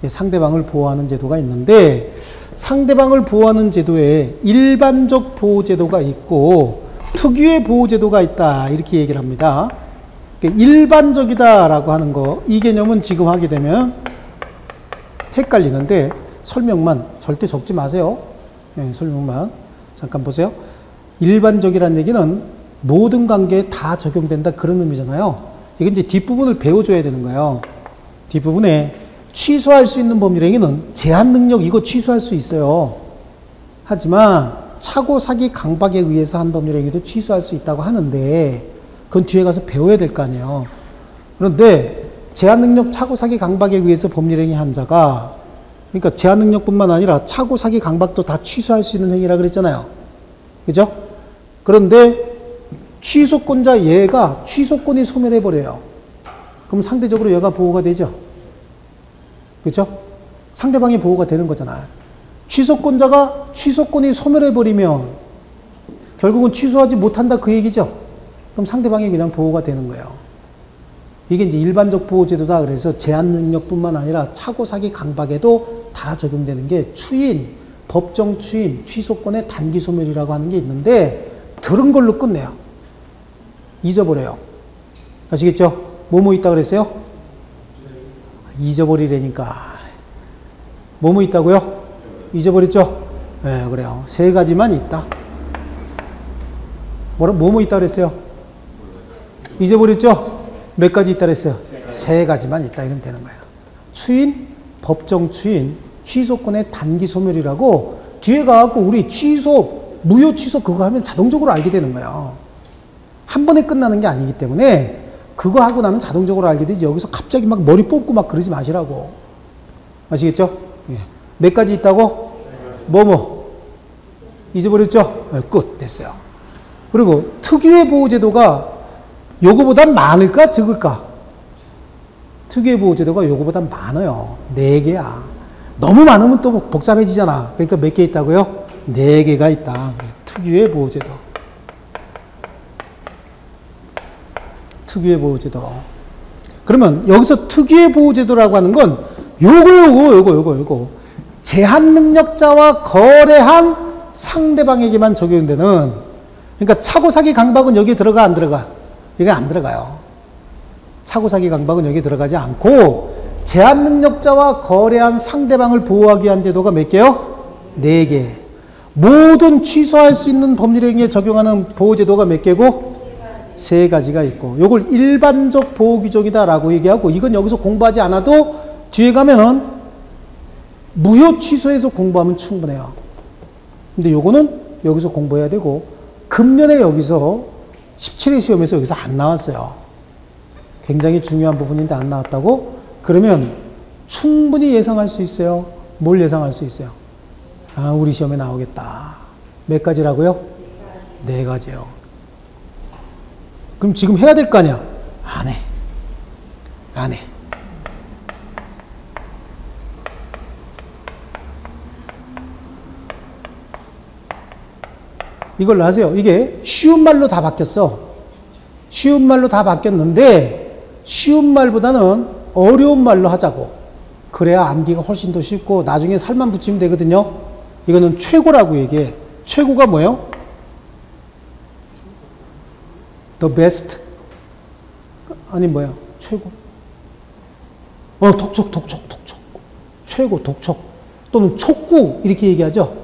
상대방을 보호하는 제도가 있는데, 상대방을 보호하는 제도에 일반적 보호제도가 있고 특유의 보호제도가 있다, 이렇게 얘기를 합니다. 일반적이다라고 하는 거, 이 개념은 지금 하게 되면 헷갈리는데 설명만 절대 적지 마세요. 네, 설명만 잠깐 보세요. 일반적이라는 얘기는 모든 관계에 다 적용된다, 그런 의미잖아요. 이건 이제 뒷부분을 배워줘야 되는 거예요. 뒷부분에 취소할 수 있는 법률행위는 제한 능력, 이거 취소할 수 있어요. 하지만 차고 사기 강박에 의해서 한 법률행위도 취소할 수 있다고 하는데, 그건 뒤에 가서 배워야 될 거 아니에요. 그런데 제한 능력, 차고 사기 강박에 의해서 법률행위 한 자가, 그러니까 제한 능력뿐만 아니라 차고 사기 강박도 다 취소할 수 있는 행위라 그랬잖아요. 그죠? 그런데 취소권자 얘가 취소권이 소멸해버려요. 그럼 상대적으로 얘가 보호가 되죠. 그죠? 상대방이 보호가 되는 거잖아요. 취소권자가 취소권이 소멸해버리면 결국은 취소하지 못한다, 그 얘기죠. 그럼 상대방이 그냥 보호가 되는 거예요. 이게 이제 일반적 보호제도다. 그래서 제한 능력뿐만 아니라 차고 사기 강박에도 다 적용되는 게 추인, 법정 추인, 취소권의 단기 소멸이라고 하는 게 있는데, 들은 걸로 끝내요. 잊어버려요. 아시겠죠? 뭐뭐 있다 그랬어요? 잊어버리라니까. 뭐뭐 있다고요? 잊어버렸죠? 네, 그래요. 세 가지만 있다. 뭐뭐 있다 그랬어요? 잊어버렸죠? 몇 가지 있다 그랬어요? 세 가지만 있다, 이러면 되는 거예요. 추인, 법정 추인, 취소권의 단기 소멸이라고 뒤에 가갖고 우리 취소, 무효 취소 그거 하면 자동적으로 알게 되는 거예요. 한 번에 끝나는 게 아니기 때문에 그거 하고 나면 자동적으로 알게 되지, 여기서 갑자기 막 머리 뽑고 막 그러지 마시라고. 아시겠죠? 예. 몇 가지 있다고? 뭐뭐? 잊어버렸죠? 네, 끝. 됐어요. 그리고 특유의 보호제도가 요거보다 많을까 적을까? 특유의 보호제도가 요거보다 많아요. 4개야. 너무 많으면 또 복잡해지잖아. 그러니까 몇 개 있다고요? 4개가 있다. 특유의 보호제도. 특유의 보호제도. 그러면 여기서 특유의 보호제도라고 하는 건 요거. 제한 능력자와 거래한 상대방에게만 적용되는, 그러니까 차고 사기 강박은 여기 들어가 안 들어가? 여기 안 들어가요. 차고 사기 강박은 여기 들어가지 않고 제한 능력자와 거래한 상대방을 보호하기 위한 제도가 몇 개요? 4개. 모든 취소할 수 있는 법률행위에 적용하는 보호제도가 몇 개고? 3가지가 있고, 요걸 일반적 보호규정이다라고 얘기하고, 이건 여기서 공부하지 않아도 뒤에 가면은 무효 취소해서 공부하면 충분해요. 근데 요거는 여기서 공부해야 되고, 금년에 여기서 17회 시험에서 여기서 안 나왔어요. 굉장히 중요한 부분인데 안 나왔다고? 그러면 충분히 예상할 수 있어요. 뭘 예상할 수 있어요? 아, 우리 시험에 나오겠다. 몇 가지라고요? 4가지요. 그럼 지금 해야 될 거 아니야? 안 해. 안 해. 이걸 아세요? 이게 쉬운 말로 다 바뀌었어. 쉬운 말로 다 바뀌었는데, 쉬운 말보다는 어려운 말로 하자고. 그래야 암기가 훨씬 더 쉽고 나중에 살만 붙이면 되거든요. 이거는 최고라고 얘기해. 최고가 뭐예요? The best? 아니 뭐야? 최고. 독촉. 최고, 독촉. 또는 촉구, 이렇게 얘기하죠.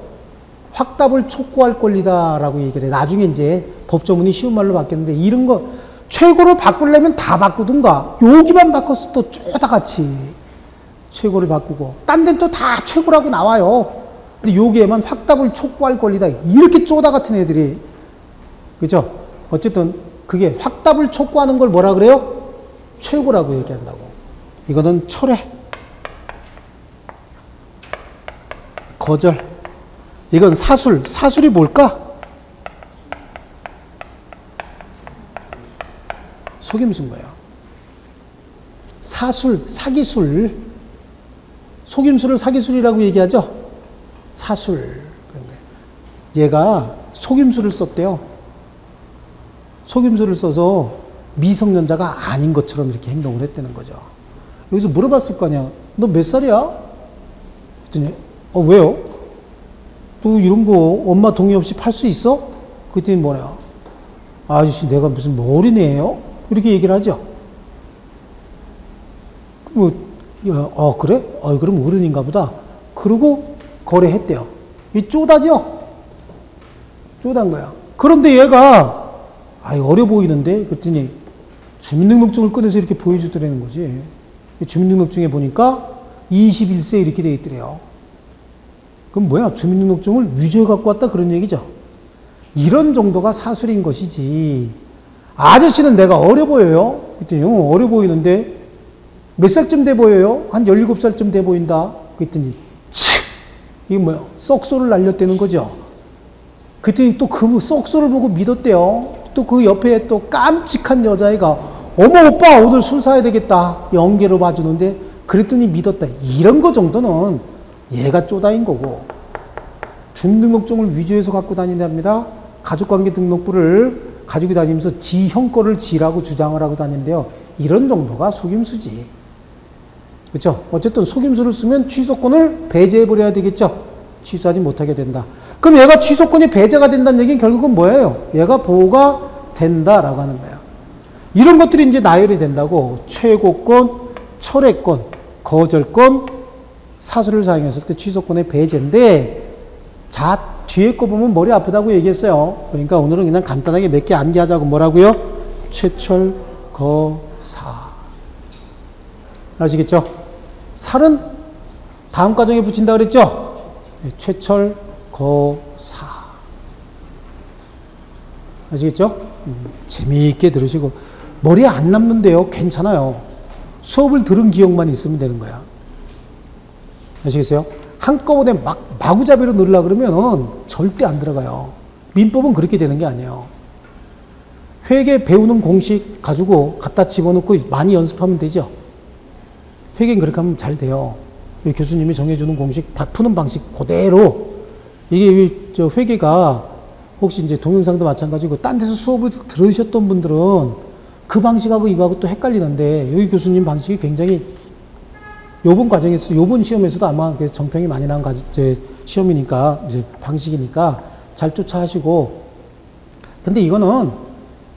확답을 촉구할 권리다라고 얘기를 해. 나중에 이제 법조문이 쉬운 말로 바뀌었는데, 이런 거 최고를 바꾸려면 다 바꾸든가, 여기만 바꿨어 또 쪼다같이 최고를 바꾸고, 딴 데는 또 다 최고라고 나와요. 근데 여기에만 확답을 촉구할 권리다, 이렇게 쪼다 같은 애들이. 그죠? 어쨌든 그게 확답을 촉구하는 걸 뭐라 그래요? 최고라고 얘기한다고. 이거는 철회, 거절. 이건 사술. 사술이 뭘까? 속임수인 거예요. 사술, 사기술. 속임수를 사기술이라고 얘기하죠? 사술. 그런 거예요. 얘가 속임수를 썼대요. 속임수를 써서 미성년자가 아닌 것처럼 이렇게 행동을 했다는 거죠. 여기서 물어봤을 거 아니야. 너 몇 살이야? 그랬더니, 왜요? 또 이런 거 엄마 동의 없이 팔 수 있어? 그랬더니 뭐래요? 아저씨, 내가 무슨 어린애예요? 이렇게 얘기를 하죠. 뭐, 그래? 그럼 어른인가 보다. 그러고 거래했대요. 이 쪼다죠? 쪼단 거야. 그런데 얘가, 어려 보이는데? 그랬더니 주민등록증을 꺼내서 이렇게 보여주더라는 거지. 주민등록증에 보니까 21세 이렇게 돼 있더래요. 그럼 뭐야? 주민등록증을 위조해 갖고 왔다 그런 얘기죠. 이런 정도가 사술인 것이지. 아저씨는 내가 어려 보여요? 그랬더니 어려 보이는데 몇 살쯤 돼 보여요? 한 17살쯤 돼 보인다. 그랬더니 이게 뭐야? 썩소를 날렸다는 거죠. 그랬더니 또 그 썩소를 보고 믿었대요. 또 그 옆에 또 깜찍한 여자애가 어머 오빠 오늘 술 사야 되겠다. 연계로 봐주는데 그랬더니 믿었다. 이런 거 정도는 얘가 쪼다인 거고, 주민등록증을 위조해서 갖고 다닌답니다. 가족관계 등록부를 가지고 다니면서 지 형 거를 지라고 주장을 하고 다니는데요. 이런 정도가 속임수지. 그렇죠? 어쨌든 속임수를 쓰면 취소권을 배제해버려야 되겠죠. 취소하지 못하게 된다. 그럼 얘가 취소권이 배제가 된다는 얘기는 결국은 뭐예요? 얘가 보호가 된다라고 하는 거예요. 이런 것들이 이제 나열이 된다고. 최고권, 철회권, 거절권, 사술을 사용했을 때 취소권의 배제인데, 자, 뒤에 거 보면 머리 아프다고 얘기했어요. 그러니까 오늘은 그냥 간단하게 몇 개 암기하자고. 뭐라고요? 최철, 거, 사. 아시겠죠? 살은 다음 과정에 붙인다 그랬죠? 최철, 거, 사. 아시겠죠? 재미있게 들으시고. 머리에 안 남는데요. 괜찮아요. 수업을 들은 기억만 있으면 되는 거야. 아시겠어요? 한꺼번에 마구잡이로 넣으려고 그러면 절대 안 들어가요. 민법은 그렇게 되는 게 아니에요. 회계 배우는 공식 가지고 갖다 집어넣고 많이 연습하면 되죠. 회계는 그렇게 하면 잘 돼요. 교수님이 정해주는 공식 다 푸는 방식 그대로. 이게 저 회계가 혹시 이제 동영상도 마찬가지고 딴 데서 수업을 들으셨던 분들은 그 방식하고 이거하고 또 헷갈리는데, 여기 교수님 방식이 굉장히 요번 과정에서, 요번 시험에서도 아마 정평이 많이 나온 시험이니까, 이제 방식이니까 잘 쫓아 하시고. 근데 이거는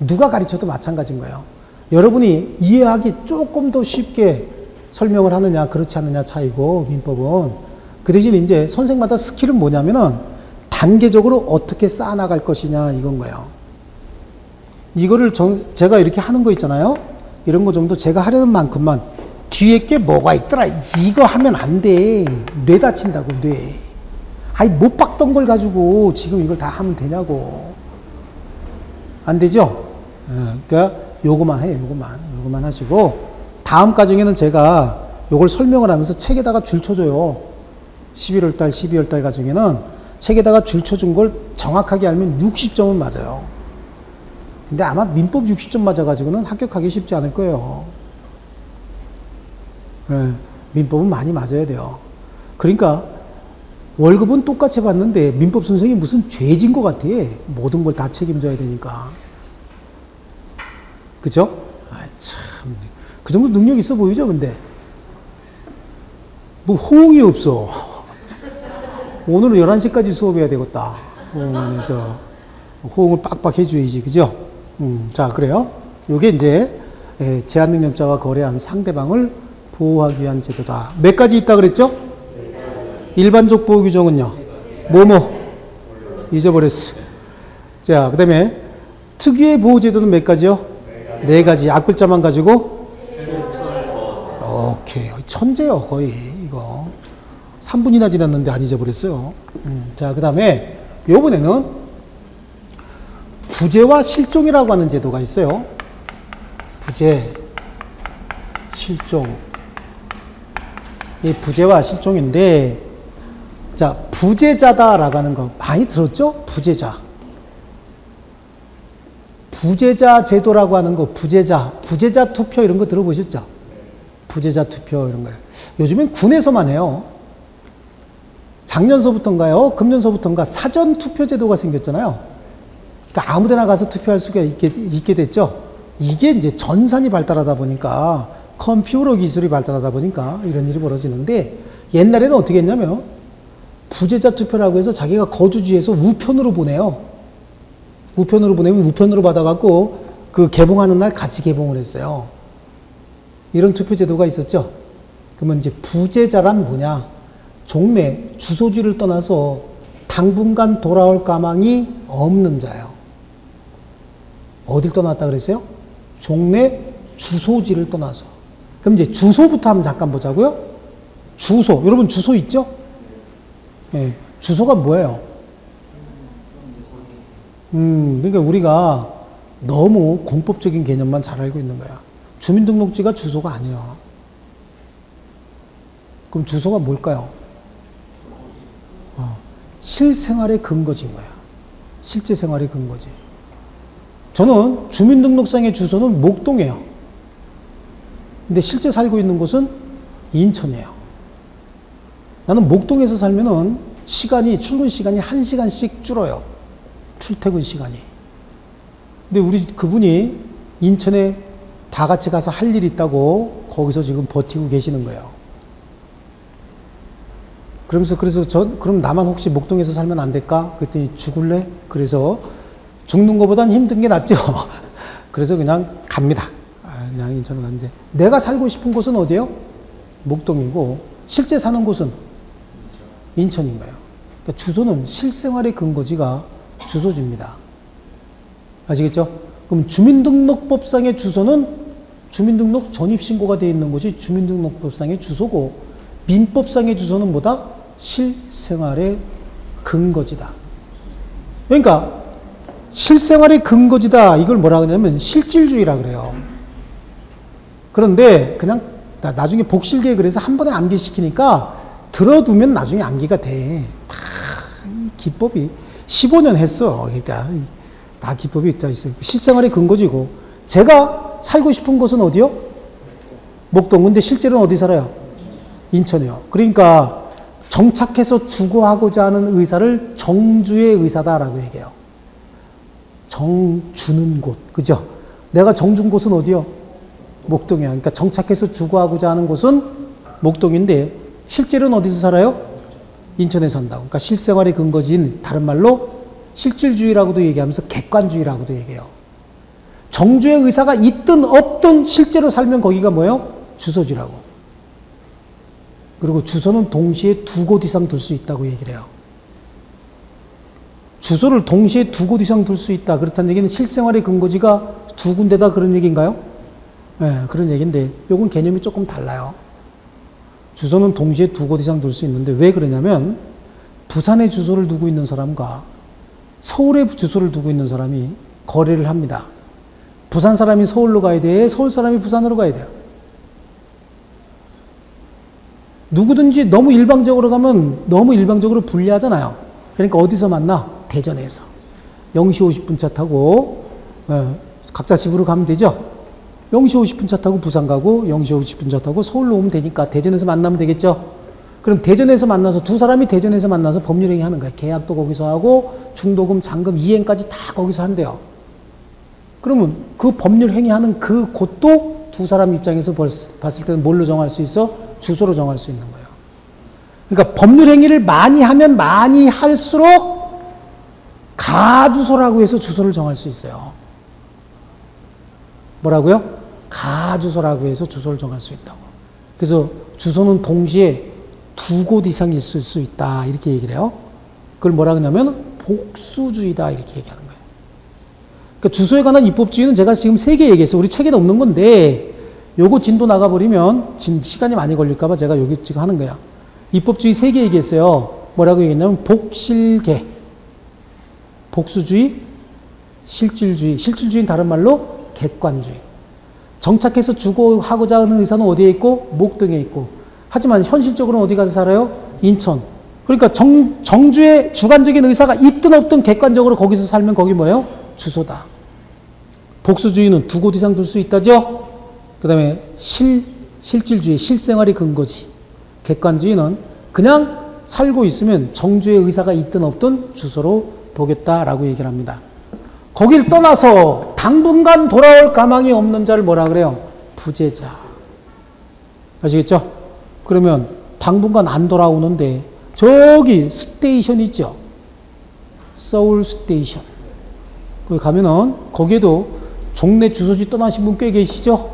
누가 가르쳐도 마찬가지인 거예요. 여러분이 이해하기 조금 더 쉽게 설명을 하느냐, 그렇지 않느냐 차이고, 민법은. 그 대신 이제 선생마다 스킬은 뭐냐면은 단계적으로 어떻게 쌓아나갈 것이냐, 이건 거예요. 이거를 제가 이렇게 하는 거 있잖아요. 이런 거 정도 제가 하려는 만큼만 뒤에 게 뭐가 있더라. 이거 하면 안 돼. 뇌 다친다고, 뇌. 못 박던 걸 가지고 지금 이걸 다 하면 되냐고. 안 되죠? 그러니까 요거만 해요, 요거만 하시고. 다음 과정에는 제가 요걸 설명을 하면서 책에다가 줄 쳐줘요. 11월달, 12월달 과정에는 책에다가 줄 쳐준 걸 정확하게 알면 60점은 맞아요. 근데 아마 민법 60점 맞아가지고는 합격하기 쉽지 않을 거예요. 민법은 많이 맞아야 돼요. 그러니까 월급은 똑같이 받는데 민법 선생님이 무슨 죄진 것 같아. 모든 걸 다 책임져야 되니까. 그죠? 참. 그 정도 능력 있어 보이죠, 근데? 뭐, 호응이 없어. 오늘은 11시까지 수업해야 되겠다. 호응 안에서. 호응을 빡빡 해줘야지, 그죠? 자, 그래요. 요게 이제, 제한능력자와 거래한 상대방을 보호하기 위한 제도다. 몇 가지 있다 그랬죠? 일반적 보호 규정은요? 잊어버렸어. 자, 그 다음에 특유의 보호 제도는 몇 가지요? 네 가지. 앞글자만 가지고? 오케이. 천재요, 거의. 이거. 3분이나 지났는데 안 잊어버렸어요. 자, 그 다음에 요번에는 부재와 실종이라고 하는 제도가 있어요. 부재, 실종. 이 부재와 실종인데, 자, 부재자다라고 하는 거 많이 들었죠? 부재자. 부재자 제도라고 하는 거, 부재자 투표 이런 거 들어보셨죠? 부재자 투표 이런 거요. 요즘엔 군에서만 해요. 작년서부터인가요? 금년서부터인가 사전 투표 제도가 생겼잖아요. 그러니까 아무 데나 가서 투표할 수가 있게 됐죠. 이게 이제 전산이 발달하다 보니까, 컴퓨터 기술이 발달하다 보니까 이런 일이 벌어지는데, 옛날에는 어떻게 했냐면 부재자 투표라고 해서 자기가 거주지에서 우편으로 보내요. 우편으로 보내면 우편으로 받아갖고 그 개봉하는 날 같이 개봉을 했어요. 이런 투표 제도가 있었죠. 그러면 이제 부재자란 뭐냐? 종래, 주소지를 떠나서 당분간 돌아올 가망이 없는 자예요. 어딜 떠났다 그랬어요? 종래, 주소지를 떠나서. 그럼 이제 주소부터 한번 잠깐 보자고요. 주소, 여러분 주소 있죠? 예, 주소가 뭐예요? 그러니까 우리가 너무 공법적인 개념만 잘 알고 있는 거야. 주민등록지가 주소가 아니에요. 그럼 주소가 뭘까요? 실생활의 근거지인 거야. 실제 생활의 근거지. 저는 주민등록상의 주소는 목동이에요. 근데 실제 살고 있는 곳은 인천이에요. 나는 목동에서 살면은 출근 시간이 1시간씩 줄어요. 출퇴근 시간이. 근데 우리 그분이 인천에 다 같이 가서 할 일이 있다고 거기서 지금 버티고 계시는 거예요. 그래서 그럼 나만 혹시 목동에서 살면 안 될까? 그랬더니 죽을래? 그래서 죽는 것보단 힘든 게 낫죠. 그래서 그냥 갑니다. 그냥 인천을 갔는데 내가 살고 싶은 곳은 어디예요? 목동이고 실제 사는 곳은 인천인 거예요. 그러니까 주소는 실생활의 근거지가 주소지입니다. 아시겠죠? 그럼 주민등록법상의 주소는 주민등록 전입신고가 되어 있는 곳이 주민등록법상의 주소고 민법상의 주소는 뭐다? 실생활의 근거지다. 그러니까 실생활의 근거지다. 이걸 뭐라 그러냐면 실질주의라 그래요. 그런데 그냥 나중에 복실계에 그래서 한 번에 암기시키니까 들어두면 나중에 암기가 돼. 다 기법이 15년 했어. 그러니까 다 기법이 있다 있어요. 실생활의 근거지고 제가 살고 싶은 곳은 어디요? 목동. 근데 실제로는 어디 살아요? 인천이요. 그러니까 정착해서 주거하고자 하는 의사를 정주의 의사다라고 얘기해요. 정주는 곳. 그죠? 내가 정준 곳은 어디요? 목동이야. 그러니까 정착해서 주거하고자 하는 곳은 목동인데 실제로는 어디서 살아요? 인천에 산다고. 그러니까 실생활의 근거지인 다른 말로 실질주의라고도 얘기하면서 객관주의라고도 얘기해요. 정주의 의사가 있든 없든 실제로 살면 거기가 뭐예요? 주소지라고. 그리고 주소는 동시에 두 곳 이상 둘 수 있다고 얘기를 해요. 주소를 동시에 두 곳 이상 둘 수 있다. 그렇다는 얘기는 실생활의 근거지가 두 군데다 그런 얘기인가요? 네, 그런 얘기인데 요건 개념이 조금 달라요. 주소는 동시에 두 곳 이상 둘 수 있는데 왜 그러냐면 부산에 주소를 두고 있는 사람과 서울에 주소를 두고 있는 사람이 거래를 합니다. 부산 사람이 서울로 가야 돼? 서울 사람이 부산으로 가야 돼요? 누구든지 너무 일방적으로 가면 너무 일방적으로 불리하잖아요. 그러니까 어디서 만나? 대전에서. 0시 50분 차 타고 각자 집으로 가면 되죠. 0시 50분 차 타고 부산 가고 0시 50분 차 타고 서울로 오면 되니까 대전에서 만나면 되겠죠. 그럼 대전에서 만나서 두 사람이 대전에서 만나서 법률행위 하는 거예요. 계약도 거기서 하고 중도금, 잔금, 이행까지 다 거기서 한대요. 그러면 그 법률행위 하는 그 곳도 두 사람 입장에서 봤을 때는 뭘로 정할 수 있어? 주소로 정할 수 있는 거예요. 그러니까 법률행위를 많이 하면 많이 할수록 가주소라고 해서 주소를 정할 수 있어요. 뭐라고요? 가주소라고 해서 주소를 정할 수 있다고. 그래서 주소는 동시에 두 곳 이상 있을 수 있다. 이렇게 얘기를 해요. 그걸 뭐라 그러냐면 복수주의다. 이렇게 얘기하는 거예요. 그러니까 주소에 관한 입법주의는 제가 지금 3개 얘기했어요. 우리 책에는 없는 건데 요거 진도 나가버리면 시간이 많이 걸릴까봐 제가 여기 지금 하는 거야. 입법주의 3개 얘기했어요. 뭐라고 얘기했냐면 복실계, 복수주의, 실질주의. 실질주의는 다른 말로 객관주의. 정착해서 주거하고자 하는 의사는 어디에 있고? 목동에 있고. 하지만 현실적으로는 어디 가서 살아요? 인천. 그러니까 정주의 주관적인 의사가 있든 없든 객관적으로 거기서 살면 거기 뭐예요? 주소다. 복수주의는 두 곳 이상 둘 수 있다죠? 그 다음에 실질주의, 실생활의 근거지. 객관주의는 그냥 살고 있으면 정주의 의사가 있든 없든 주소로 보겠다라고 얘기를 합니다. 거길 떠나서 당분간 돌아올 가망이 없는 자를 뭐라 그래요? 부재자. 아시겠죠? 그러면 당분간 안 돌아오는데 저기 스테이션 있죠? 서울 스테이션. 거기 가면은 거기에도 종래 주소지 떠나신 분 꽤 계시죠?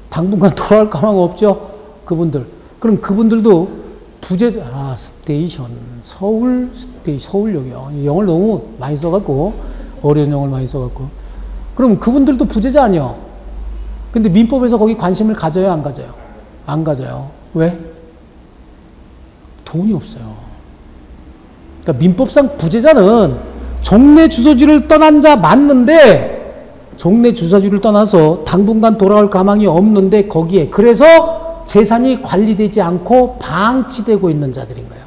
당분간 돌아올 가망 없죠? 그분들. 그럼 그분들도 스테이션. 서울역이요. 영어를 너무 많이 써갖고, 어려운 영어를 많이 써갖고. 그럼 그분들도 부재자 아니요? 근데 민법에서 거기 관심을 가져요, 안 가져요? 안 가져요. 왜? 돈이 없어요. 그러니까 민법상 부재자는 종래 주소지를 떠난 자 맞는데, 종래 주소지를 떠나서 당분간 돌아올 가망이 없는데 거기에, 그래서 재산이 관리되지 않고 방치되고 있는 자들인 거예요.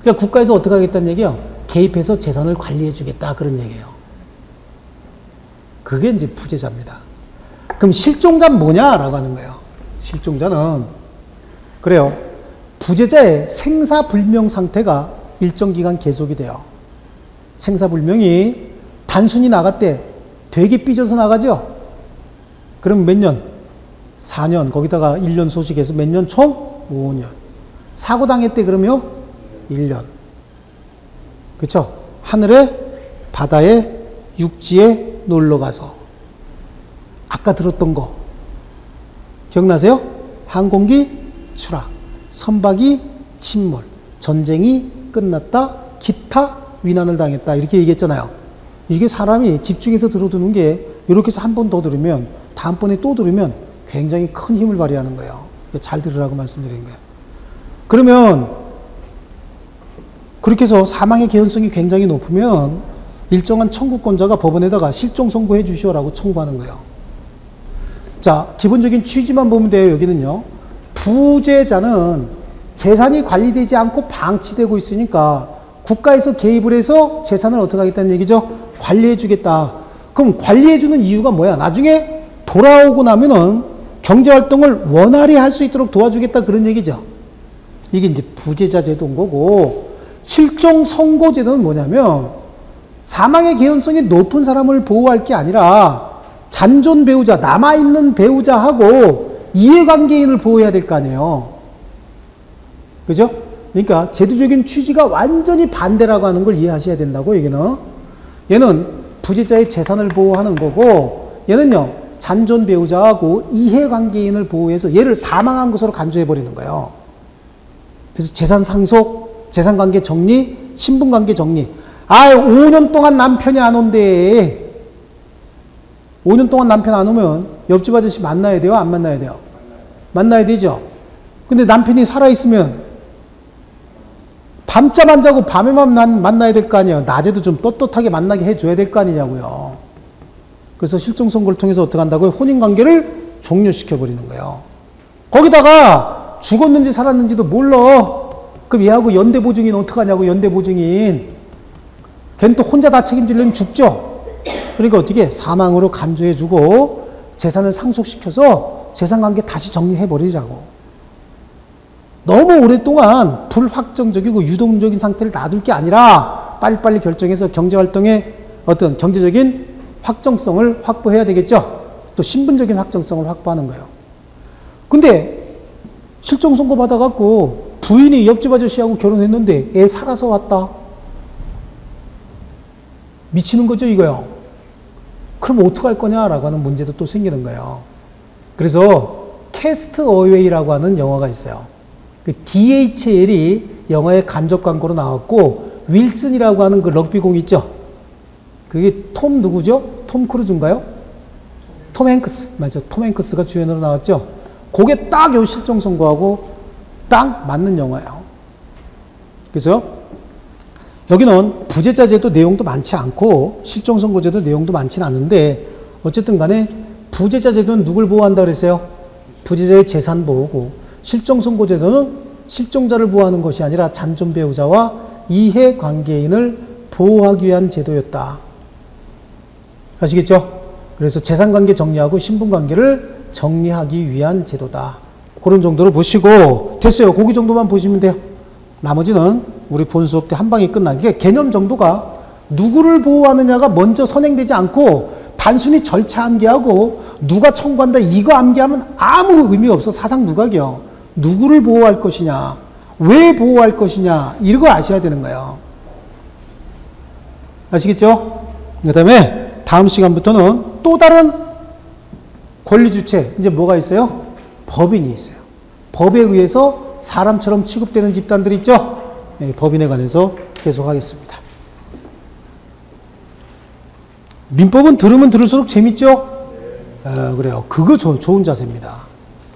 그러니까 국가에서 어떻게 하겠다는 얘기예요? 개입해서 재산을 관리해 주겠다, 그런 얘기예요. 그게 이제 부재자입니다. 그럼 실종자는 뭐냐라고 하는 거예요. 실종자는 그래요. 부재자의 생사불명 상태가 일정 기간 계속이 돼요. 생사불명이 단순히 나갔대. 되게 삐져서 나가죠? 그럼 몇 년? 4년. 거기다가 1년 소식해서 몇 년? 총 5년. 사고 당했대 그러면 1년. 그렇죠? 하늘에, 바다에, 육지에 놀러 가서. 아까 들었던 거. 기억나세요? 항공기 추락, 선박이 침몰, 전쟁이 끝났다, 기타 위난을 당했다. 이렇게 얘기했잖아요. 이게 사람이 집중해서 들어두는 게 이렇게 해서 한 번 더 들으면 다음번에 또 들으면 굉장히 큰 힘을 발휘하는 거예요. 잘 들으라고 말씀드린 거예요. 그러면 그렇게 해서 사망의 개연성이 굉장히 높으면 일정한 청구권자가 법원에다가 실종 선고해 주시오라고 청구하는 거예요. 자, 기본적인 취지만 보면 돼요. 여기는요. 부재자는 재산이 관리되지 않고 방치되고 있으니까 국가에서 개입을 해서 재산을 어떻게 하겠다는 얘기죠? 관리해 주겠다. 그럼 관리해 주는 이유가 뭐야? 나중에 돌아오고 나면은 경제활동을 원활히 할 수 있도록 도와주겠다, 그런 얘기죠. 이게 이제 부재자 제도인 거고, 실종 선고 제도는 뭐냐면 사망의 개연성이 높은 사람을 보호할 게 아니라 잔존 배우자, 남아있는 배우자하고 이해관계인을 보호해야 될 거 아니에요. 그죠? 그러니까 제도적인 취지가 완전히 반대라고 하는 걸 이해하셔야 된다고, 얘기는. 얘는 부재자의 재산을 보호하는 거고, 얘는요, 잔존 배우자하고 이해관계인을 보호해서 얘를 사망한 것으로 간주해버리는 거예요. 그래서 재산 상속, 재산관계 정리, 신분관계 정리. 5년 동안 남편이 안 온대. 5년 동안 남편 안 오면 옆집 아저씨 만나야 돼요? 안 만나야 돼요? 만나야 되죠? 근데 남편이 살아있으면 밤잠 안 자고 밤에만 만나야 될 거 아니에요? 낮에도 좀 떳떳하게 만나게 해줘야 될 거 아니냐고요. 그래서 실종 선고를 통해서 어떻게 한다고요? 혼인관계를 종료시켜버리는 거예요. 거기다가 죽었는지 살았는지도 몰라. 그럼 얘하고 연대보증인 어떡하냐고, 연대보증인. 걔는 또 혼자 다 책임지려면 죽죠? 그러니까 어떻게? 사망으로 간주해주고 재산을 상속시켜서 재산관계 다시 정리해버리자고. 너무 오랫동안 불확정적이고 유동적인 상태를 놔둘 게 아니라 빨리빨리 결정해서 경제활동의 어떤 경제적인 확정성을 확보해야 되겠죠. 또 신분적인 확정성을 확보하는 거예요. 근데 실종 선고 받아갖고 부인이 옆집 아저씨하고 결혼했는데 애 살아서 왔다. 미치는 거죠, 이거요. 그럼 어떡할 거냐라고 하는 문제도 또 생기는 거예요. 그래서 캐스트 어웨이라고 하는 영화가 있어요. 그 DHL이 영화의 간접 광고로 나왔고, 윌슨이라고 하는 그 럭비공 있죠? 그게 톰 누구죠? 톰 크루즈인가요? 톰 행크스. 맞죠. 톰 행크스가 주연으로 나왔죠? 그게 딱 요 실종 선고하고 딱 맞는 영화예요. 그래서 여기는 부재자 제도 내용도 많지 않고 실종 선고 제도 내용도 많지는 않은데, 어쨌든 간에 부재자 제도는 누굴 보호한다 그랬어요? 부재자의 재산 보호고, 실종 선고 제도는 실종자를 보호하는 것이 아니라 잔존 배우자와 이해관계인을 보호하기 위한 제도였다. 아시겠죠? 그래서 재산관계 정리하고 신분관계를 정리하기 위한 제도다. 그런 정도로 보시고 됐어요. 거기 정도만 보시면 돼요. 나머지는 우리 본 수업 때 한 방에 끝나게, 개념 정도가 누구를 보호하느냐가 먼저 선행되지 않고 단순히 절차 암기하고 누가 청구한다 이거 암기하면 아무 의미 없어. 사상 누각이요. 누구를 보호할 것이냐, 왜 보호할 것이냐, 이런 거 아셔야 되는 거예요. 아시겠죠? 그 다음에 다음 시간부터는 또 다른 권리 주체, 이제 뭐가 있어요? 법인이 있어요. 법에 의해서 사람처럼 취급되는 집단들 있죠? 네, 법인에 관해서 계속 하겠습니다. 민법은 들으면 들을수록 재밌죠? 그래요. 그거 좋은 자세입니다.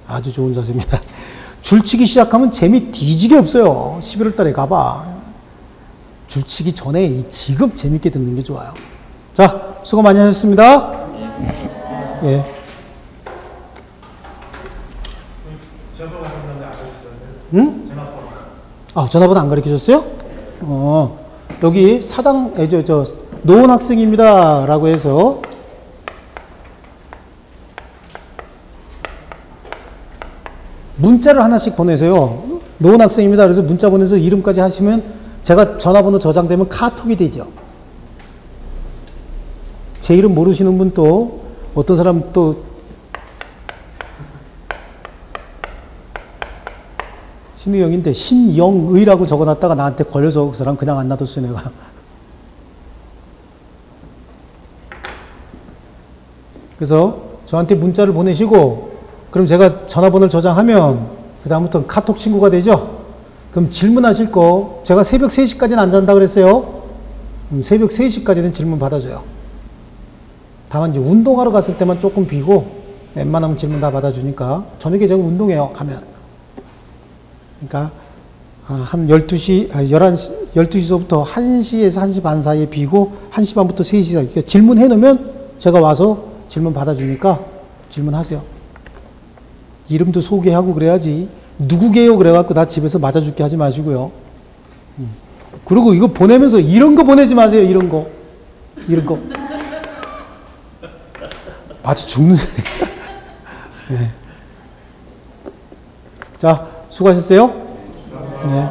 아주 좋은 자세입니다. 줄치기 시작하면 재미 뒤지게 없어요. 11월 달에 가봐. 줄치기 전에 지금 재밌게 듣는 게 좋아요. 자, 수고 많이 하셨습니다. 예. 응? 아, 전화번호 안 가르쳐 줬어요? 여기 사당, 노원 학생입니다. 라고 해서 문자를 하나씩 보내세요. 노원 학생입니다. 그래서 문자 보내서 이름까지 하시면 제가 전화번호 저장되면 카톡이 되죠. 제 이름 모르시는 분 또 어떤 사람 또 신의영인데 신영의라고 적어놨다가 나한테 걸려서 그 사람 그냥 안 놔뒀어요 내가. 그래서 저한테 문자를 보내시고 그럼 제가 전화번호를 저장하면 그 다음부터는 카톡 친구가 되죠. 그럼 질문하실 거 제가 새벽 3시까지는 안 잔다 그랬어요. 새벽 3시까지는 질문 받아줘요. 다만 이제 운동하러 갔을 때만 조금 비고 웬만하면 질문 다 받아주니까 저녁에 제가 운동해요 가면. 그러니까 한 12시서부터 1시에서 1시 반 사이에 비고 1시 반부터 3시 사이. 그러니까 질문해 놓으면 제가 와서 질문 받아주니까 질문하세요. 이름도 소개하고 그래야지. 누구게요? 그래갖고 나 집에서 맞아줄게 하지 마시고요. 그리고 이거 보내면서 이런 거 보내지 마세요. 이런 거. 마치 죽는. 네. 자, 수고하셨어요. 네.